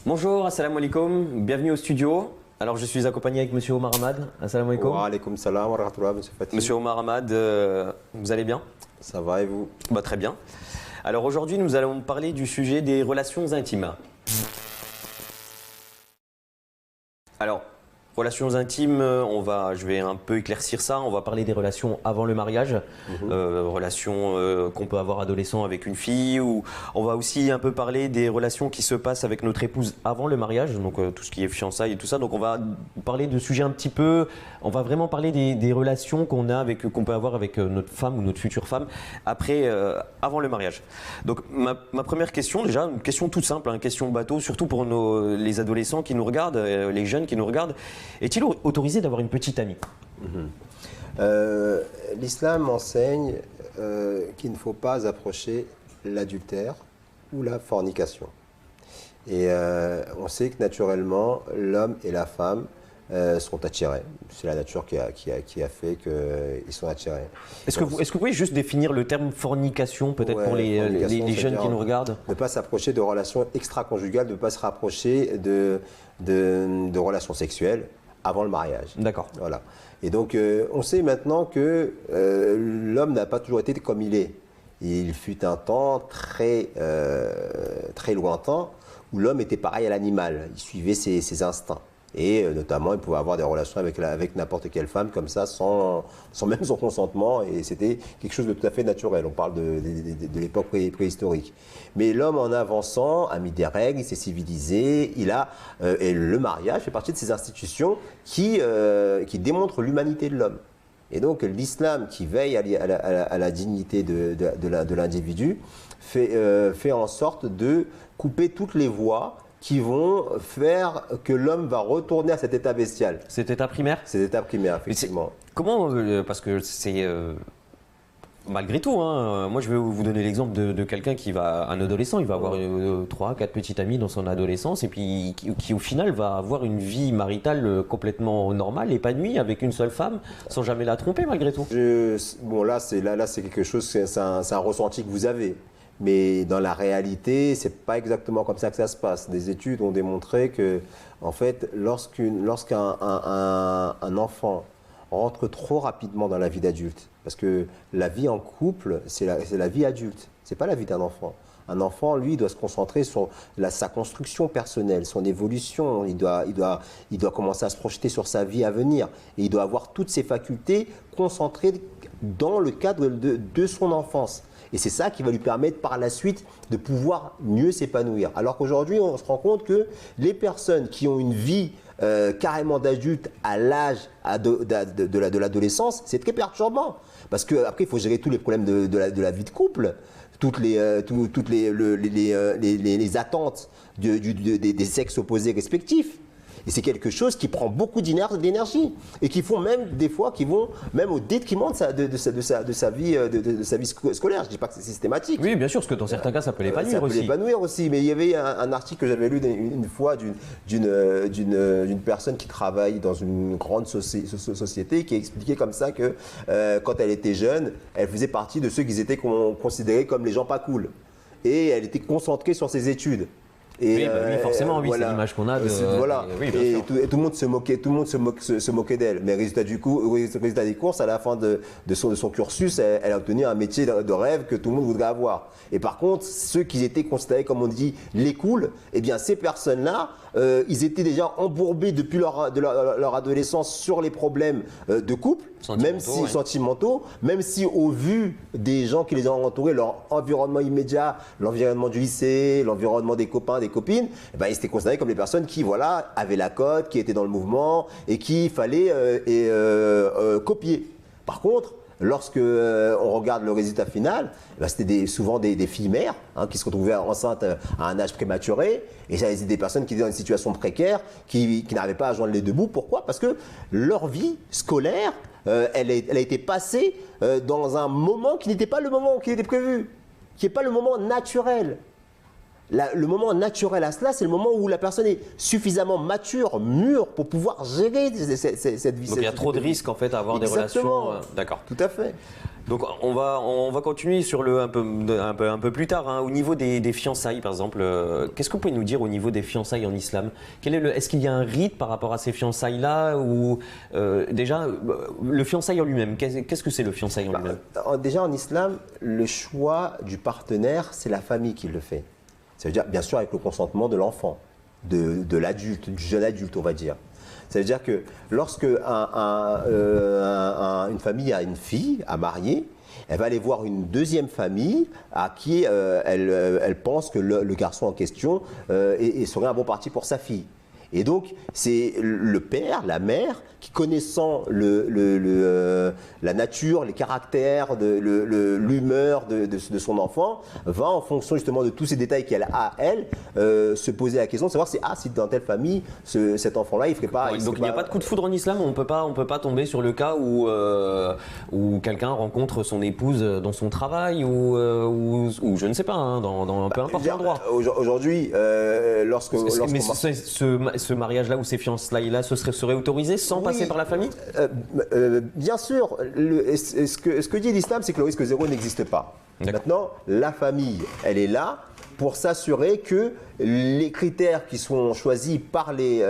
Bonjour, assalamu alaikum, bienvenue au studio. Alors je suis accompagné avec Monsieur Omar Hamad. Assalamu alaikum. Wa alaikum salam wa rahmatullah, Monsieur Fatih. Monsieur Omar Hamad, vous allez bien? Ça va et vous? Très bien. Alors aujourd'hui nous allons parler du sujet des relations intimes. Alors, relations intimes, je vais un peu éclaircir ça. On va parler des relations avant le mariage, relations qu'on peut avoir adolescent avec une fille, ou on va aussi un peu parler des relations qui se passent avec notre épouse avant le mariage, donc tout ce qui est fiançailles et tout ça. Donc on va parler de sujets un petit peu, on va vraiment parler des relations qu'on peut avoir avec notre femme ou notre future femme avant le mariage. Donc ma première question, déjà, une question toute simple, une question bateau, surtout pour les adolescents qui nous regardent, les jeunes qui nous regardent. Est-il autorisé d'avoir une petite amie? L'islam enseigne qu'il ne faut pas approcher l'adultère ou la fornication. Et on sait que naturellement, l'homme et la femme sont attirés. C'est la nature qui a fait qu'ils sont attirés. Est-ce que vous pouvez juste définir le terme fornication, peut-être pour les jeunes qui nous regardent? Ne pas s'approcher de relations extra-conjugales, de ne pas se rapprocher de relations sexuelles avant le mariage. D'accord. Voilà. Et donc, on sait maintenant que l'homme n'a pas toujours été comme il est. Il fut un temps très lointain où l'homme était pareil à l'animal. Il suivait ses instincts. Et notamment, il pouvait avoir des relations avec n'importe quelle femme comme ça, sans même son consentement. Et c'était quelque chose de tout à fait naturel. On parle de l'époque préhistorique. Mais l'homme, en avançant, a mis des règles, il s'est civilisé. Et le mariage fait partie de ces institutions qui démontrent l'humanité de l'homme. Et donc, l'islam, qui veille à la dignité de l'individu, fait en sorte de couper toutes les voies qui vont faire que l'homme va retourner à cet état bestial. Cet état primaire? Cet état primaire, effectivement. Comment, parce que c'est malgré tout, moi je vais vous donner l'exemple de quelqu'un un adolescent, il va avoir 3-4 petites amies dans son adolescence et puis qui au final va avoir une vie maritale complètement normale, épanouie, avec une seule femme, sans jamais la tromper malgré tout. Là c'est quelque chose, c'est un ressenti que vous avez. Mais dans la réalité, c'est pas exactement comme ça que ça se passe. Des études ont démontré que, en fait, lorsqu'un enfant rentre trop rapidement dans la vie d'adulte, parce que la vie en couple, c'est la vie adulte, c'est pas la vie d'un enfant. Un enfant, lui, doit se concentrer sur sa construction personnelle, son évolution. Il doit commencer à se projeter sur sa vie à venir. Et il doit avoir toutes ses facultés concentrées dans le cadre de son enfance. Et c'est ça qui va lui permettre par la suite de pouvoir mieux s'épanouir. Alors qu'aujourd'hui, on se rend compte que les personnes qui ont une vie carrément d'adulte à l'âge de l'adolescence, c'est très perturbant. Parce qu'après, il faut gérer tous les problèmes de la vie de couple, toutes les attentes des sexes opposés respectifs. Et c'est quelque chose qui prend beaucoup d'énergie et qui font même des fois qui vont même au détriment de sa vie scolaire. Je ne dis pas que c'est systématique. Oui, bien sûr, parce que dans certains cas, ça peut l'épanouir aussi. Ça peut l'épanouir aussi. Mais il y avait un article que j'avais lu une fois d'une personne qui travaille dans une grande société qui expliquait comme ça que quand elle était jeune, elle faisait partie de ceux qui étaient considérés comme les gens pas cool. Et elle était concentrée sur ses études. Et oui, forcément, oui, voilà. C'est l'image qu'on a. Et tout le monde se moquait d'elle. Mais résultat des courses, à la fin de son cursus, elle a obtenu un métier de rêve que tout le monde voudrait avoir. Et par contre, ceux qui étaient considérés, comme on dit, les cools, eh bien, ces personnes-là, ils étaient déjà embourbés depuis leur adolescence sur les problèmes de couple, sentimentaux, même si au vu des gens qui les ont entourés, leur environnement immédiat, l'environnement du lycée, l'environnement des copains, des copines, eh ben, ils étaient considérés comme des personnes qui avaient la cote, qui étaient dans le mouvement et qu'il fallait copier. Par contre, lorsque on regarde le résultat final, ben, c'était souvent des filles mères qui se retrouvaient enceintes à un âge prématuré. Et ça, c'était des personnes qui étaient dans une situation précaire, qui n'arrivaient pas à joindre les deux bouts. Pourquoi? Parce que leur vie scolaire, elle a été passée dans un moment qui n'était pas le moment qui était prévu, qui n'est pas le moment naturel. Le moment naturel à cela, c'est le moment où la personne est suffisamment mature, mûre pour pouvoir gérer cette vie. Donc il y a trop de risques en fait à avoir des relations. D'accord. Tout à fait. Donc on va continuer sur un peu plus tard. Hein. Au niveau des fiançailles, par exemple, qu'est-ce que vous pouvez nous dire au niveau des fiançailles en islam? Est-ce qu'il y a un rite par rapport à ces fiançailles-là ou déjà le fiançailles en lui-même? Qu'est-ce que c'est le fiançailles en lui-même? Déjà en islam, le choix du partenaire, c'est la famille qui le fait. Ça veut dire bien sûr avec le consentement de l'enfant, de l'adulte, du jeune adulte, on va dire. Ça veut dire que lorsque une famille a une fille à marier, elle va aller voir une deuxième famille à qui elle pense que le garçon en question serait un bon parti pour sa fille. Et donc, c'est le père, la mère, qui connaissant la nature, les caractères, l'humeur de son enfant, va en fonction justement de tous ces détails qu'elle a, elle, se poser la question de savoir si dans telle famille, cet enfant-là, il ne ferait pas... Donc, il n'y a pas de coup de foudre en islam, on peut pas tomber sur le cas où quelqu'un rencontre son épouse dans son travail ou je ne sais pas, hein, dans peu importe l'endroit. Aujourd'hui, ce mariage-là ou ces fiançailles-là, ce serait autorisé sans passer par la famille? Bien sûr. Ce que dit l'islam, c'est que le risque zéro n'existe pas. Maintenant, la famille, elle est là pour s'assurer que les critères qui sont choisis par les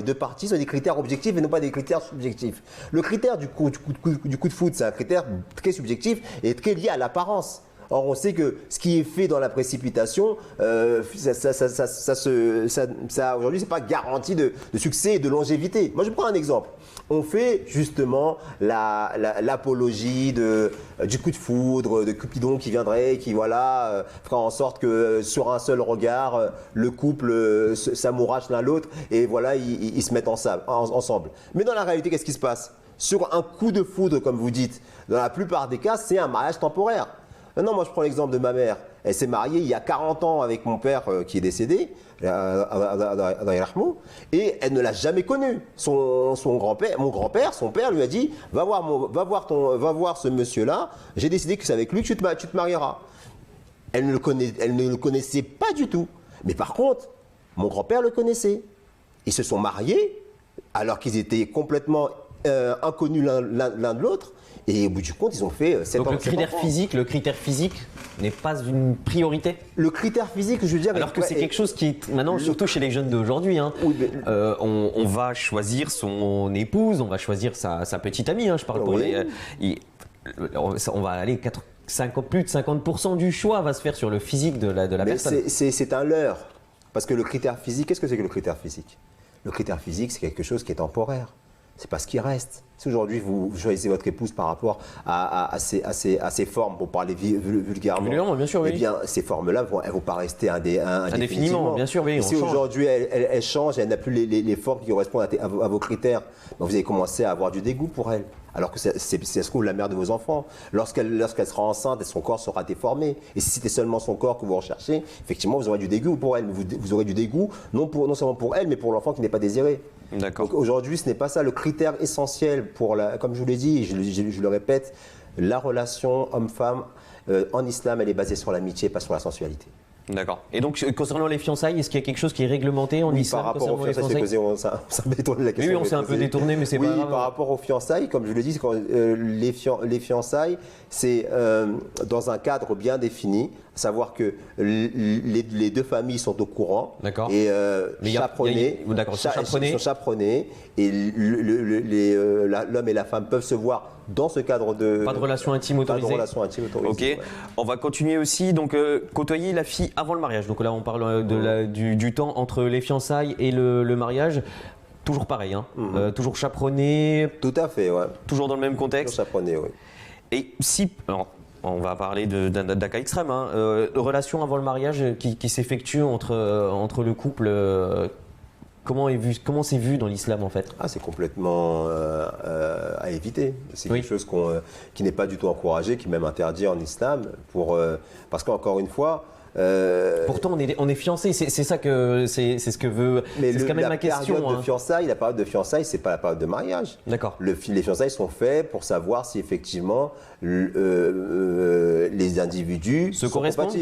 deux parties sont des critères objectifs et non pas des critères subjectifs. Le critère du coup de foudre, c'est un critère très subjectif et très lié à l'apparence. Or, on sait que ce qui est fait dans la précipitation, aujourd'hui, c'est pas garanti de succès et de longévité. Moi, je prends un exemple. On fait justement l'apologie du coup de foudre, de Cupidon qui viendrait, qui fera en sorte que sur un seul regard, le couple s'amourache l'un l'autre et ils se mettent ensemble. Mais dans la réalité, qu'est-ce qui se passe? Sur un coup de foudre, comme vous dites, dans la plupart des cas, c'est un mariage temporaire. Non, moi je prends l'exemple de ma mère. Elle s'est mariée il y a 40 ans avec mon père qui est décédé, et elle ne l'a jamais connu. Mon grand-père, son père lui a dit va voir ce monsieur-là, j'ai décidé que c'est avec lui que tu te marieras. Elle ne le connaissait pas du tout. Mais par contre, mon grand-père le connaissait. Ils se sont mariés alors qu'ils étaient complètement inconnus l'un de l'autre. Et au bout du compte, ils ont fait 7 ans. Donc le critère physique n'est pas une priorité? Le critère physique, je veux dire... Alors que c'est quelque chose qui est maintenant, surtout chez les jeunes d'aujourd'hui, hein, oui, on va choisir son épouse, on va choisir sa petite amie, hein, je parle pour les... on va aller plus de 50% du choix va se faire sur le physique de la personne. C'est un leurre. Parce que le critère physique, qu'est-ce que c'est que le critère physique? Le critère physique, c'est quelque chose qui est temporaire. C'est pas ce qui reste. Si aujourd'hui vous choisissez votre épouse par rapport à ces formes, pour parler vulgairement, bien sûr, oui. Eh bien, ces formes-là, elles ne vont pas rester indéfiniment. Bien sûr, oui. Si aujourd'hui elle change, elle n'a plus les formes qui correspondent à vos critères, donc vous allez commencer à avoir du dégoût pour elle. Alors que c'est ce trouve la mère de vos enfants. Lorsqu'elle sera enceinte, son corps sera déformé. Et si c'était seulement son corps que vous recherchez, effectivement, vous aurez du dégoût pour elle. Vous aurez du dégoût, non seulement pour elle, mais pour l'enfant qui n'est pas désiré. D'accord. Donc aujourd'hui, ce n'est pas ça. Le critère essentiel comme je vous l'ai dit, et je le répète, la relation homme-femme en islam, elle est basée sur l'amitié, pas sur la sensualité. D'accord. Et donc, concernant les fiançailles, est-ce qu'il y a quelque chose qui est réglementé en islam? Par rapport aux fiançailles, ça m'a détourné la question. Oui, on s'est un peu détourné, mais c'est pas grave. Oui, par rapport aux fiançailles, comme je le dis, les fiançailles, c'est dans un cadre bien défini, à savoir que les deux familles sont au courant. D'accord. Et sont chaperonnés. Et l'homme et la femme peuvent se voir dans ce cadre de... Pas de relation intime autorisée. Pas de relation intime autorisée. Ok. Ouais. On va continuer aussi. Donc, côtoyer la fille avant le mariage. Donc là, on parle du temps entre les fiançailles et le mariage. Toujours pareil, hein. Toujours chaperonné. Tout à fait, ouais. Toujours dans le même contexte. Toujours chaperonné, oui. Et si... Alors, on va parler d'un cas extrême. Hein. Relation avant le mariage qui s'effectue entre le couple... Comment c'est vu dans l'islam en fait? C'est complètement à éviter. C'est quelque chose qui n'est pas du tout encouragé, qui est même interdit en islam. Parce qu'encore une fois, Pourtant, on est fiancés, c'est ça que c'est ce que veut. Mais c'est quand même ma question. La période de fiançailles, c'est pas la période de mariage. D'accord. Les fiançailles sont faits pour savoir si effectivement les individus se correspondent.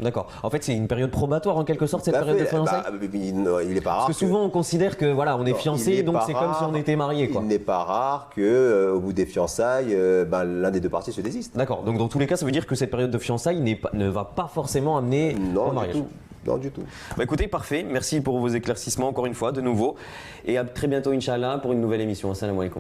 D'accord. En fait, c'est une période probatoire en quelque sorte, cette période de fiançailles. Il n'est pas rare. Parce que souvent, on considère que voilà, on est fiancés, donc c'est comme si on était mariés, quoi. Il n'est pas rare que, au bout des fiançailles, l'un des deux parties se désiste. D'accord. Donc dans tous les cas, ça veut dire que cette période de fiançailles ne va pas forcément amener au mariage. Non, du tout. Bah écoutez, parfait. Merci pour vos éclaircissements encore une fois, de nouveau. Et à très bientôt, Inch'Allah, pour une nouvelle émission. Assalamu alaikum.